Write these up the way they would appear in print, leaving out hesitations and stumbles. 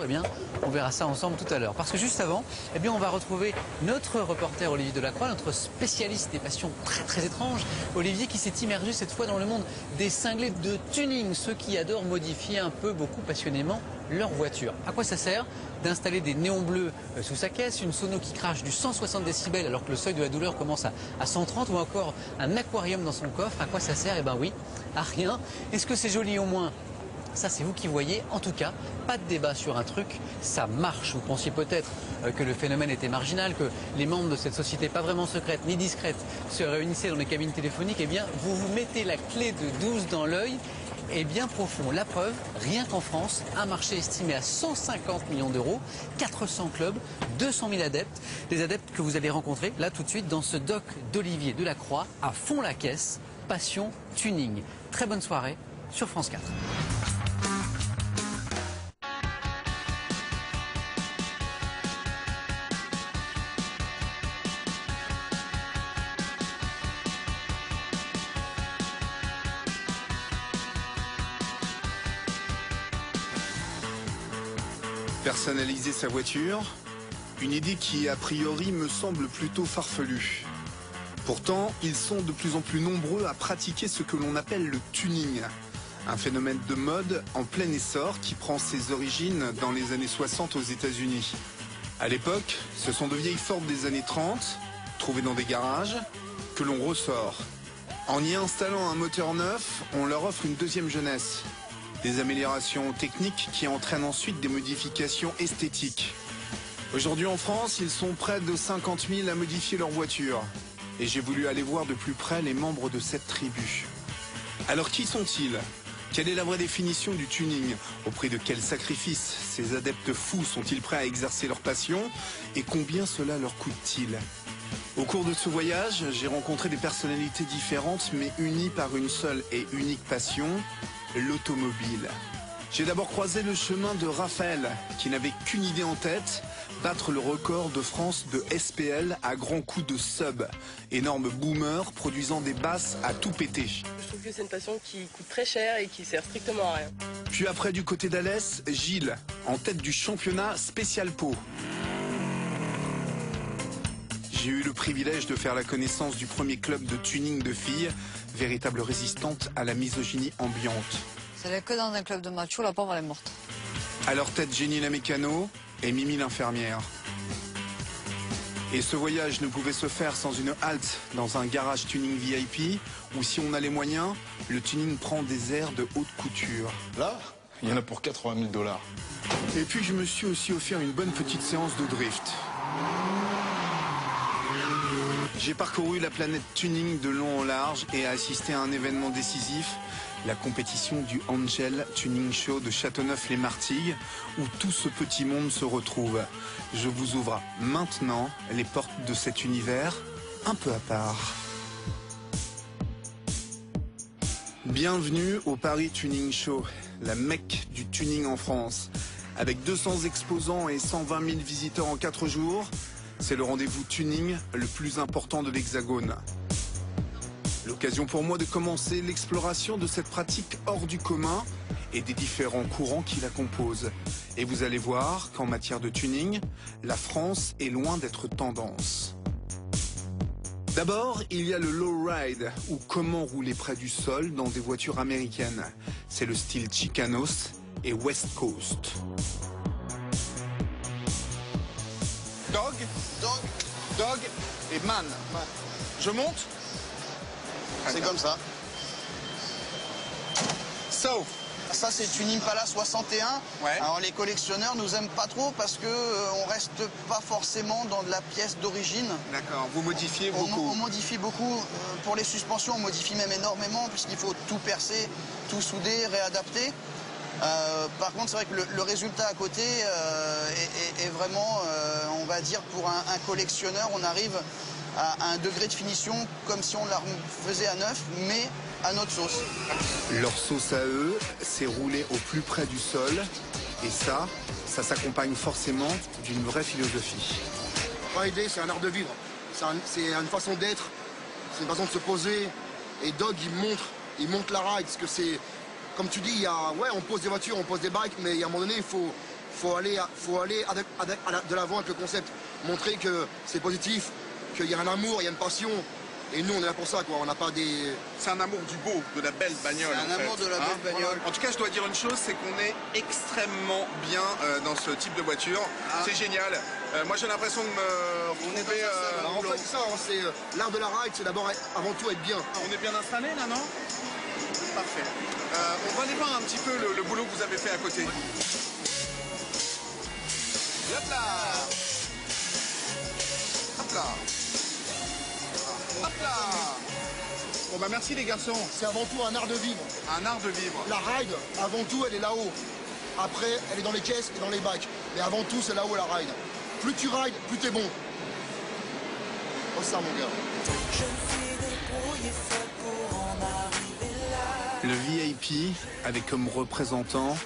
Eh bien, on verra ça ensemble tout à l'heure. Parce que juste avant, eh bien, on va retrouver notre reporter Olivier Delacroix, notre spécialiste des passions très très étranges. Olivier qui s'est immergé cette fois dans le monde des cinglés de tuning, ceux qui adorent modifier un peu, beaucoup passionnément, leur voiture. À quoi ça sert d'installer des néons bleus sous sa caisse, une sono qui crache du 160 décibels alors que le seuil de la douleur commence à 130, ou encore un aquarium dans son coffre? À quoi ça sert? Eh ben oui, à rien. Est-ce que c'est joli au moins? Ça, c'est vous qui voyez. En tout cas, pas de débat sur un truc, ça marche. Vous pensiez peut-être que le phénomène était marginal, que les membres de cette société pas vraiment secrète ni discrète se réunissaient dans les cabines téléphoniques. Eh bien, vous vous mettez la clé de 12 dans l'œil et bien profond. La preuve, rien qu'en France, un marché estimé à 150 millions d'euros, 400 clubs, 200 000 adeptes. Des adeptes que vous allez rencontrer là tout de suite dans ce doc d'Olivier Delacroix, à fond la caisse, passion tuning. Très bonne soirée sur France 4. Personnaliser sa voiture, une idée qui a priori me semble plutôt farfelue. Pourtant, ils sont de plus en plus nombreux à pratiquer ce que l'on appelle le tuning, un phénomène de mode en plein essor qui prend ses origines dans les années 60 aux États-Unis. À l'époque, ce sont de vieilles Ford des années 30, trouvées dans des garages, que l'on ressort. En y installant un moteur neuf, on leur offre une deuxième jeunesse. Des améliorations techniques qui entraînent ensuite des modifications esthétiques. Aujourd'hui en France, ils sont près de 50 000 à modifier leur voiture. Et j'ai voulu aller voir de plus près les membres de cette tribu. Alors qui sont-ils? Quelle est la vraie définition du tuning? Au prix de quels sacrifices ces adeptes fous sont-ils prêts à exercer leur passion? Et combien cela leur coûte-t-il? Au cours de ce voyage, j'ai rencontré des personnalités différentes mais unies par une seule et unique passion, l'automobile. J'ai d'abord croisé le chemin de Raphaël, qui n'avait qu'une idée en tête, battre le record de France de SPL à grands coups de sub. Énorme boomer produisant des basses à tout péter. Je trouve que c'est une passion qui coûte très cher et qui sert strictement à rien. Puis après du côté d'Alès, Gilles, en tête du championnat Spécial Pau. J'ai eu le privilège de faire la connaissance du premier club de tuning de filles, véritable résistante à la misogynie ambiante. C'est que dans un club de macho, la pauvre elle est morte. À leur tête, Jenny la mécano et Mimi l'infirmière. Et ce voyage ne pouvait se faire sans une halte dans un garage tuning VIP, où si on a les moyens, le tuning prend des airs de haute couture. Là, il y en a pour 80 000 $. Et puis je me suis aussi offert une bonne petite séance de drift. J'ai parcouru la planète tuning de long en large et assisté à un événement décisif, la compétition du Angel Tuning Show de Châteauneuf-les-Martigues, où tout ce petit monde se retrouve. Je vous ouvre maintenant les portes de cet univers un peu à part. Bienvenue au Paris Tuning Show, la Mecque du tuning en France. Avec 200 exposants et 120 000 visiteurs en 4 jours, c'est le rendez-vous tuning le plus important de l'Hexagone. L'occasion pour moi de commencer l'exploration de cette pratique hors du commun et des différents courants qui la composent. Et vous allez voir qu'en matière de tuning, la France est loin d'être tendance. D'abord, il y a le lowride, ou comment rouler près du sol dans des voitures américaines. C'est le style Chicanos et West Coast. Dog et man. Je monte. C'est comme ça. So. Ça c'est une Impala 61. Ouais. Alors les collectionneurs nous aiment pas trop parce que on reste pas forcément dans de la pièce d'origine. D'accord, vous modifiez beaucoup. On modifie beaucoup. Pour les suspensions, on modifie même énormément puisqu'il faut tout percer, tout souder, réadapter. Par contre, c'est vrai que le résultat à côté est vraiment, on va dire, pour un collectionneur, on arrive à un degré de finition comme si on la faisait à neuf, mais à notre sauce. Leur sauce à eux, c'est rouler au plus près du sol. Et ça s'accompagne forcément d'une vraie philosophie. Rider, c'est un art de vivre. C'est une façon d'être, c'est une façon de se poser. Et Dog, il montre la ride, parce que c'est... Comme tu dis, on pose des voitures, on pose des bikes, mais à un moment donné, il faut faut aller de l'avant avec le concept. Montrer que c'est positif, qu'il y a un amour, il y a une passion. Et nous, on est là pour ça, quoi. On n'a pas des... C'est un amour du beau, de la belle bagnole. C'est un amour de la belle bagnole. En tout cas, je dois dire une chose, c'est qu'on est extrêmement bien dans ce type de voiture. C'est génial. Moi, j'ai l'impression de me retrouver... en fait, c'est ça, hein, c'est l'art de la ride, c'est d'abord, avant tout, être bien. On est bien installé, là, non? Parfait. On va aller voir un petit peu le boulot que vous avez fait à côté. Hop là! Hop là! Hop là! Bon bah merci les garçons. C'est avant tout un art de vivre. Un art de vivre. La ride, avant tout, elle est là-haut. Après, elle est dans les caisses et dans les bacs. Mais avant tout, c'est là-haut la ride. Plus tu rides, plus t'es bon. Oh ça mon gars. Le VIP, avec comme représentant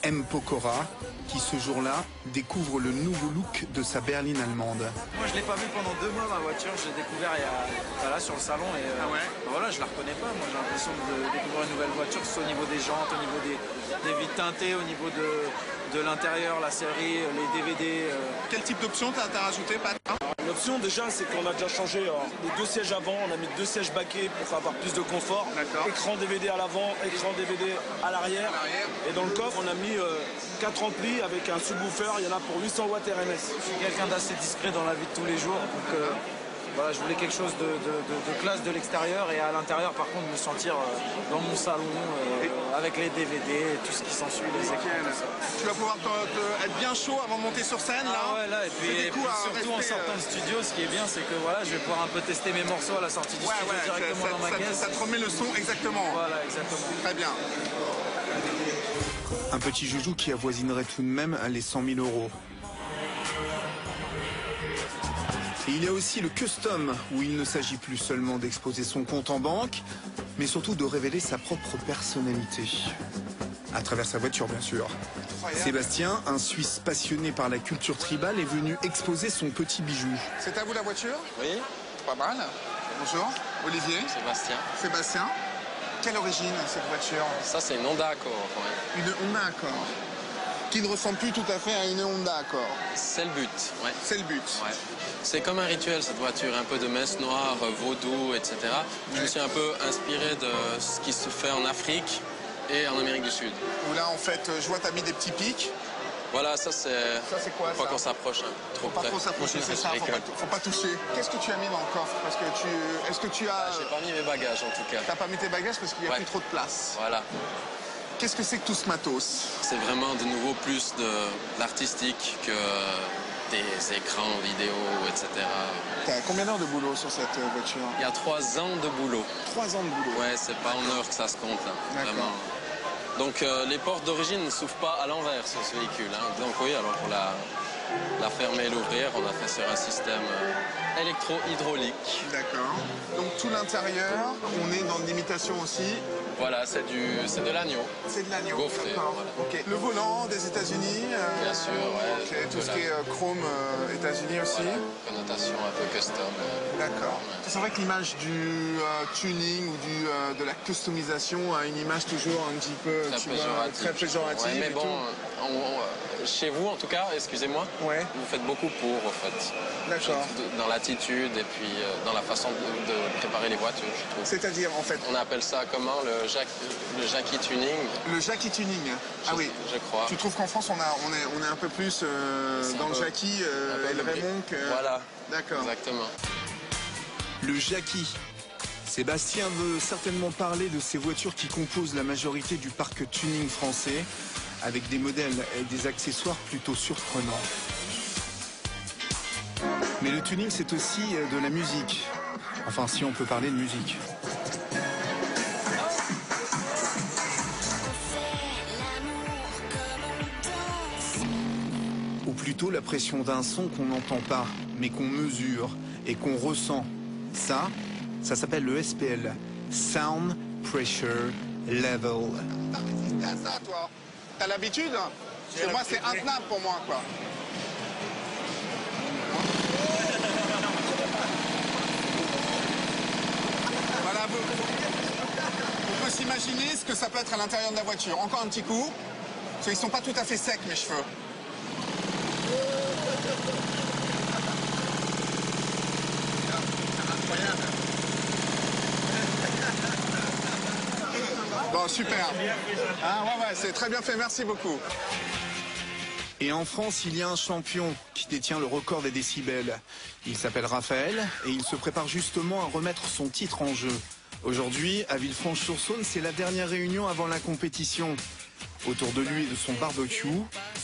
M. Pokora, qui ce jour-là découvre le nouveau look de sa berline allemande. Moi je l'ai pas vu pendant 2 mois ma voiture, je l'ai découvert sur le salon et voilà, je la reconnais pas. Moi j'ai l'impression de découvrir une nouvelle voiture, que ce soit au niveau des jantes, au niveau des vitres teintées, au niveau de l'intérieur, la sellerie, les DVD. Quel type d'option t'as rajouté, Pat? L'option déjà c'est qu'on a déjà changé les 2 sièges avant, on a mis 2 sièges baquets pour avoir plus de confort. Écran DVD à l'avant, écran DVD à l'arrière. Et dans le coffre on a mis 4 amplis avec un subwoofer, il y en a pour 800 watts RMS. Je suis quelqu'un d'assez discret dans la vie de tous les jours, donc voilà, je voulais quelque chose de classe de l'extérieur et à l'intérieur par contre me sentir dans mon salon avec les DVD et tout ce qui s'ensuit, les écrans, tout ça. Tu vas pouvoir être bien chaud avant de monter sur scène là. Ouais, là, et puis surtout en sortant du studio, ce qui est bien c'est que voilà, je vais pouvoir un peu tester mes morceaux à la sortie du studio directement dans ma caisse. Ça te remet le son exactement. Voilà, exactement. Très bien. Un petit joujou qui avoisinerait tout de même les 100 000 €. Et il y a aussi le custom, où il ne s'agit plus seulement d'exposer son compte en banque, mais surtout de révéler sa propre personnalité. À travers sa voiture, bien sûr. Sébastien, un Suisse passionné par la culture tribale, est venu exposer son petit bijou. C'est à vous la voiture? Oui. Pas mal. Bonjour. Olivier. Sébastien. Sébastien. Quelle origine cette voiture? Ça c'est une Honda Accord. Ouais. Une Honda Accord. Qui ne ressemble plus tout à fait à une Honda Accord. C'est le but, ouais. C'est le but. Ouais. C'est comme un rituel cette voiture, un peu de messe noire, vaudou, etc. Je me suis un peu inspiré de ce qui se fait en Afrique et en Amérique du Sud. Où là en fait, je vois t'as mis des petits pics. Voilà, ça c'est... Ça c'est quoi ça? Pas qu'on s'approche trop près. Pas trop s'approcher, c'est ça, faut pas toucher. Qu'est-ce que tu as mis dans le coffre? Parce que est-ce que tu as... J'ai pas mis mes bagages en tout cas. T'as pas mis tes bagages parce qu'il n'y a plus trop de place. Voilà. Qu'est-ce que c'est que tout ce matos? C'est vraiment de nouveau plus de l'artistique que des écrans vidéo, etc. T'as combien d'heures de boulot sur cette voiture? Il y a 3 ans de boulot. 3 ans de boulot? Ouais, c'est pas en heures que ça se compte là, vraiment. Donc les portes d'origine ne s'ouvrent pas à l'envers sur ce véhicule. Hein. Donc oui, alors pour la fermer et l'ouvrir, on a fait sur un système électro-hydraulique. D'accord. Donc tout l'intérieur, on est dans de l'imitation aussi. Voilà, c'est de l'agneau. C'est de l'agneau. Gaufré. Voilà. Okay. Le volant des États-Unis. Bien sûr, ouais. Okay. Tout ce qui est chrome États-Unis aussi. Voilà. Connotation un peu custom. D'accord. Ouais. C'est vrai que l'image du tuning ou de la customisation a une image toujours un petit peu très péjorative. Ouais, mais bon, chez vous en tout cas, excusez-moi, vous faites beaucoup pour en fait. D'accord. Dans l'attitude et puis dans la façon de préparer les voitures, je trouve. C'est-à-dire en fait? On appelle ça comment? Le Jackie tuning. Le Jackie tuning. Ah oui. Je crois. Tu trouves qu'en France on est un peu plus dans le Jackie et le Raymond que... Voilà. D'accord. Exactement. Le Jackie. Sébastien veut certainement parler de ces voitures qui composent la majorité du parc tuning français, avec des modèles et des accessoires plutôt surprenants. Mais le tuning, c'est aussi de la musique. Enfin, si on peut parler de musique. Ou plutôt la pression d'un son qu'on n'entend pas, mais qu'on mesure et qu'on ressent. Ça s'appelle le SPL, Sound Pressure Level. T'as ça, toi? T'as l'habitude? Parce que moi, c'est intenable pour moi, quoi. Voilà, on peut s'imaginer ce que ça peut être à l'intérieur de la voiture. Encore un petit coup. Parce qu'ils sont pas tout à fait secs, mes cheveux. Oh, super. Ah, ouais, c'est très bien fait, merci beaucoup. Et en France, il y a un champion qui détient le record des décibels. Il s'appelle Raphaël et il se prépare justement à remettre son titre en jeu. Aujourd'hui, à Villefranche-sur-Saône, c'est la dernière réunion avant la compétition. Autour de lui et de son barbecue,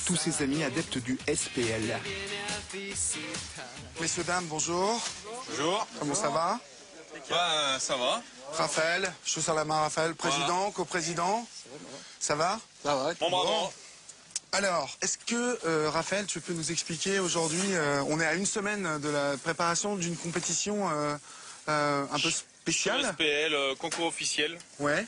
tous ses amis adeptes du SPL. Messieurs, dames, bonjour. Bonjour. Comment ça va? Bah, ça va. Raphaël, je te sers la main, Raphaël. Président, coprésident. Ça va? Ça va. Bon, bravo. Alors, est-ce que, Raphaël, tu peux nous expliquer aujourd'hui, on est à une semaine de la préparation d'une compétition un peu spéciale. SPL, concours officiel. Ouais.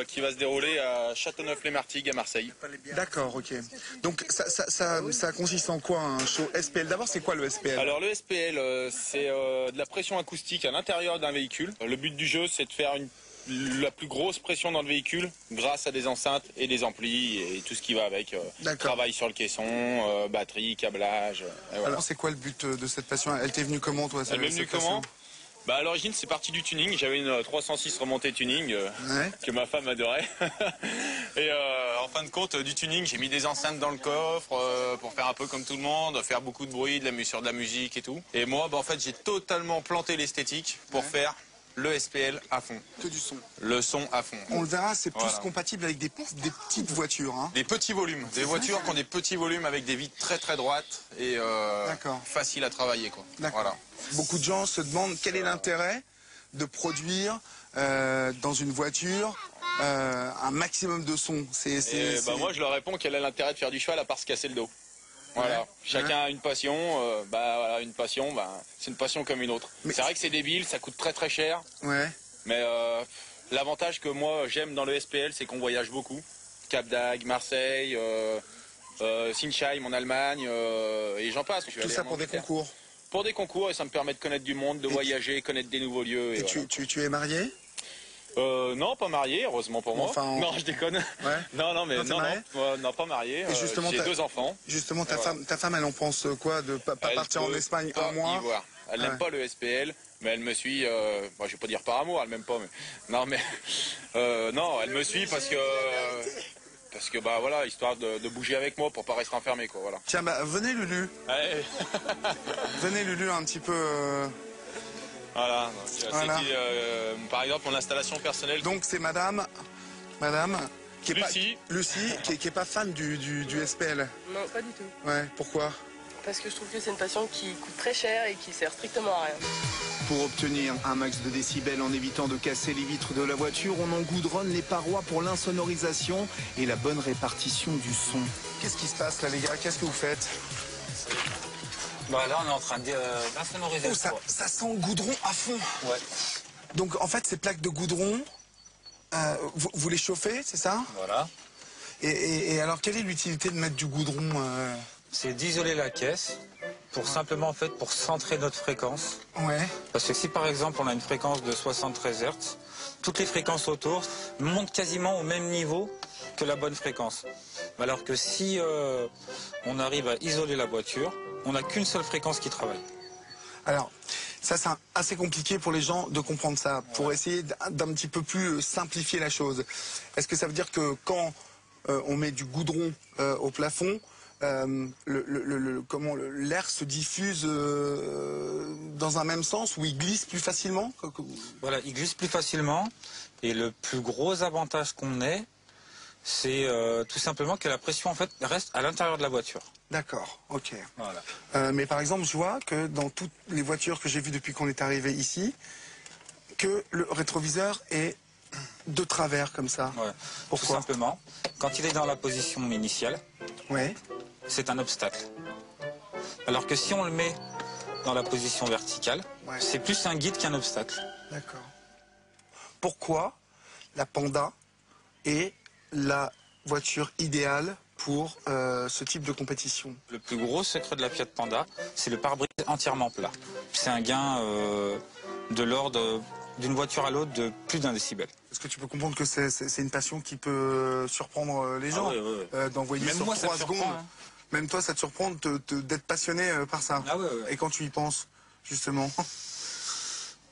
Qui va se dérouler à Châteauneuf-les-Martigues à Marseille. D'accord, ok. Donc ça consiste en quoi un show SPL? D'abord, c'est quoi le SPL? Alors le SPL, c'est de la pression acoustique à l'intérieur d'un véhicule. Le but du jeu, c'est de faire la plus grosse pression dans le véhicule grâce à des enceintes et des amplis et tout ce qui va avec. Travail sur le caisson, batterie, câblage. Voilà. Alors c'est quoi le but de cette passion? Elle t'est venue comment, toi? Elle m'est venue comment? Bah à l'origine c'est parti du tuning, j'avais une 306 remontée tuning que ma femme adorait et en fin de compte du tuning j'ai mis des enceintes dans le coffre pour faire un peu comme tout le monde, faire beaucoup de bruit, sur de la musique et tout. Et moi bah, en fait j'ai totalement planté l'esthétique pour faire le SPL à fond. Que du son. Le son à fond. On le verra, c'est plus compatible avec des petites voitures. Hein. Des petits volumes, des voitures qui ont des petits volumes avec des vitres très très droites et faciles à travailler quoi. Voilà. Beaucoup de gens se demandent quel est l'intérêt de produire dans une voiture un maximum de son. Moi je leur réponds quel est l'intérêt de faire du cheval à part se casser le dos. Voilà, chacun a une passion, une passion, c'est une passion comme une autre. C'est vrai que c'est débile, ça coûte très très cher. Ouais. Mais l'avantage que moi j'aime dans le SPL, c'est qu'on voyage beaucoup. Cap d'Agde, Marseille, Sinsheim en Allemagne, et j'en passe. Tout ça pour des concours? Pour des concours, et ça me permet de connaître du monde, de voyager, connaître des nouveaux lieux. Et tu es marié? Non, pas marié, heureusement pour moi. Non, je déconne. Ouais. Non, pas marié. J'ai 2 enfants. Justement, ta femme, elle en pense quoi de pas partir en Espagne un mois? Elle n'aime pas le SPL, mais elle me suit. Je vais pas dire par amour, elle m'aime pas, mais non, elle me suit parce que voilà, histoire de bouger avec moi pour pas rester enfermé quoi. Voilà. Tiens, venez Lulu. Allez. Venez Lulu un petit peu. Voilà, par exemple mon installation personnelle. Donc c'est madame qui est Lucie, qui est pas fan du SPL. Non, pas du tout. Ouais, pourquoi? Parce que je trouve que c'est une passion qui coûte très cher et qui sert strictement à rien. Pour obtenir un max de décibels en évitant de casser les vitres de la voiture, on engoudronne les parois pour l'insonorisation et la bonne répartition du son. Qu'est-ce qui se passe là les gars? Qu'est-ce que vous faites? Là on est en train d'insonoriser. Ça sent le goudron à fond. Ouais. Donc en fait ces plaques de goudron, vous les chauffez, c'est ça? Voilà. Et alors quelle est l'utilité de mettre du goudron? C'est d'isoler la caisse pour simplement pour centrer notre fréquence. Ouais. Parce que si par exemple on a une fréquence de 73 Hz, toutes les fréquences autour montent quasiment au même niveau que la bonne fréquence. Alors que si on arrive à isoler la voiture, on n'a qu'une seule fréquence qui travaille. Alors, ça c'est assez compliqué pour les gens de comprendre ça, pour essayer d'un petit peu plus simplifier la chose. Est-ce que ça veut dire que quand on met du goudron au plafond, l'air se diffuse dans un même sens, où il glisse plus facilement? Voilà, il glisse plus facilement, et le plus gros avantage qu'on ait, c'est tout simplement que la pression en fait reste à l'intérieur de la voiture. D'accord, ok. Voilà. Mais par exemple, je vois que dans toutes les voitures que j'ai vues depuis qu'on est arrivé ici, que le rétroviseur est de travers comme ça. Ouais. Pourquoi? Tout simplement, quand il est dans la position initiale, c'est un obstacle. Alors que si on le met dans la position verticale, c'est plus un guide qu'un obstacle. D'accord. Pourquoi la Panda est la voiture idéale pour ce type de compétition? Le plus gros secret de la Fiat Panda, c'est le pare-brise entièrement plat. C'est un gain de l'ordre d'une voiture à l'autre de plus d'1 décibel. Est-ce que tu peux comprendre que c'est une passion qui peut surprendre les gens? D'envoyer même sur moi, 3 ça me secondes. surprend, hein. Même toi, ça te surprend d'être passionné par ça? Et quand tu y penses, justement?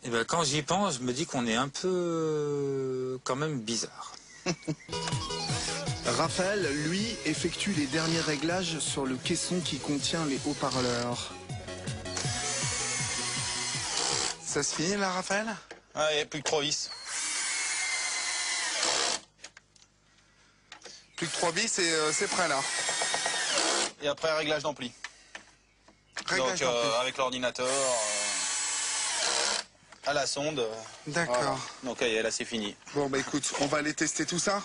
Et quand j'y pense, je me dis qu'on est un peu quand même bizarre. Raphaël, lui, effectue les derniers réglages sur le caisson qui contient les haut-parleurs. Ça se finit là, Raphaël? Ah, il n'y a plus que 3 vis. Plus que 3 vis et c'est prêt là. Et après, réglage d'ampli. Réglage Donc, d'ampli. avec l'ordinateur, à la sonde. D'accord. Voilà. Donc, là, c'est fini. Bon, bah écoute, on va aller tester tout ça.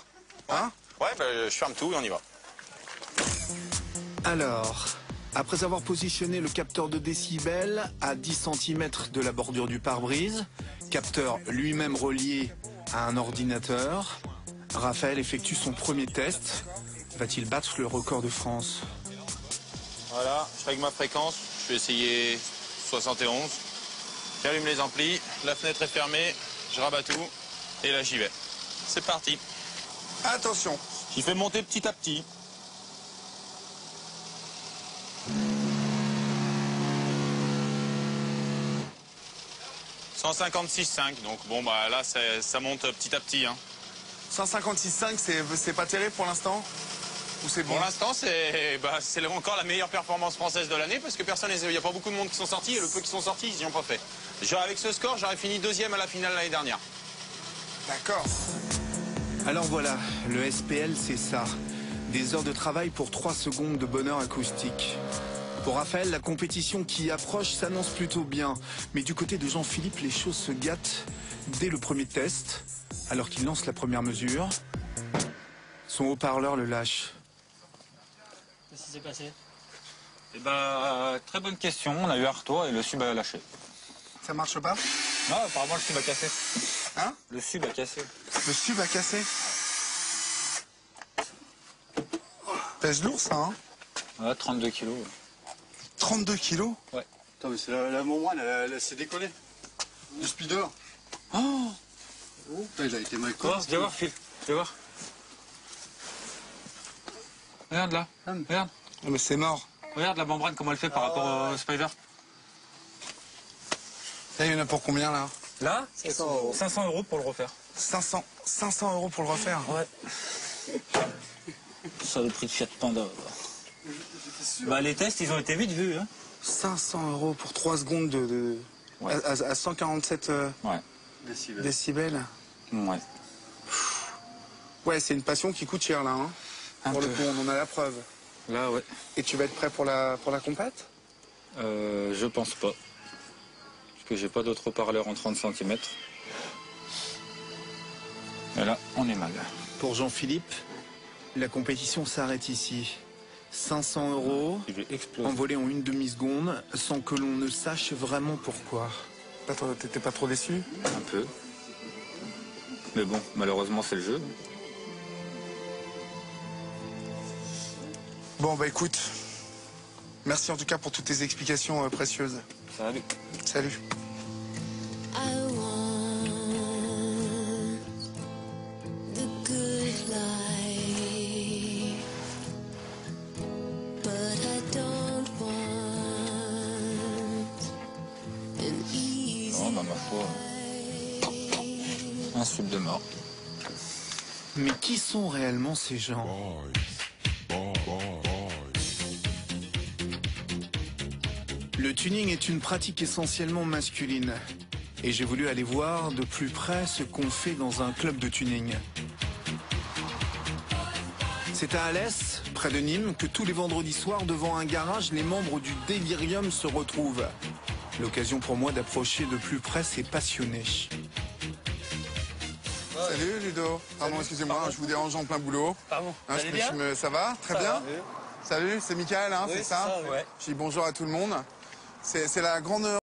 Hein? Ouais, bah, je ferme tout et on y va. Alors, après avoir positionné le capteur de décibels à 10 cm de la bordure du pare-brise, capteur lui-même relié à un ordinateur, Raphaël effectue son premier test. Va-t-il battre le record de France? Voilà, je règle ma fréquence. Je vais essayer 71. J'allume les amplis, la fenêtre est fermée, je rabats tout et là j'y vais. C'est parti. Attention. J'y fais monter petit à petit. « 156,5, donc bon bah là ça monte petit à petit. Hein. 156,5, c'est pas terrible pour l'instant? Ou c'est bon? Pour l'instant c'est encore la meilleure performance française de l'année parce que personne, il n'y a pas beaucoup de monde qui sont sortis et le peu qui sont sortis ils n'y ont pas fait. Avec ce score j'aurais fini 2e à la finale l'année dernière. D'accord. Alors voilà, le SPL c'est ça. Des heures de travail pour 3 secondes de bonheur acoustique. Pour Raphaël, la compétition qui approche s'annonce plutôt bien. Mais du côté de Jean-Philippe, les choses se gâtent dès le premier test. Alors qu'il lance la première mesure, son haut-parleur le lâche. Qu'est-ce qui s'est passé? Eh ben, très bonne question. On a eu un retour et le sub a lâché. Ça marche pas? Non, apparemment le sub a cassé. Hein? Le sub a cassé. Le sub a cassé? Pèse lourd ça, hein? Ouais, 32 kilos. 32 kilos? Ouais. Attends, mais c'est la membrane, elle s'est décollée. Du speeder. Oh! Putain, il a été mal Quoi? Viens voir, Phil. Viens voir. Regarde là. Regarde. Mais c'est mort. Regarde la membrane, comment elle fait par rapport au spider. Là, il y en a pour combien là? Là, 500 € pour le refaire. 500 € pour le refaire? Ouais. Ça, le prix de Fiat Panda. Bah, les tests, ils ont été vite vus. Hein. 500 € pour 3 secondes ouais. à 147 ouais. décibels. Ouais. Ouais, c'est une passion qui coûte cher là. Hein. Pour le coup, on en a la preuve. Là, ouais. Et tu vas être prêt pour la compète? Je pense pas. Parce que j'ai pas d'autre haut-parleur en 30 cm. Et là, on est mal. Pour Jean-Philippe, la compétition s'arrête ici. 500 € envolés en une demi-seconde sans que l'on ne sache vraiment pourquoi. T'étais pas trop déçu? Un peu. Mais bon, malheureusement, c'est le jeu. Bon, bah écoute, merci en tout cas pour toutes tes explications précieuses. Salut. Salut. Non, bah ma foi, un sub de mort. Mais qui sont réellement ces gens? Le tuning est une pratique essentiellement masculine. Et j'ai voulu aller voir de plus près ce qu'on fait dans un club de tuning. C'est à Alès, près de Nîmes, que tous les vendredis soirs, devant un garage, les membres du Delirium se retrouvent. L'occasion pour moi d'approcher de plus près ces passionnés. Salut Ludo. Pardon, excusez-moi, je vous dérange en plein boulot. Pardon. Hein, ça va? Très bien. Va. Salut, c'est Mickaël, hein, oui, c'est ça? Ouais. Je dis bonjour à tout le monde. C'est la grande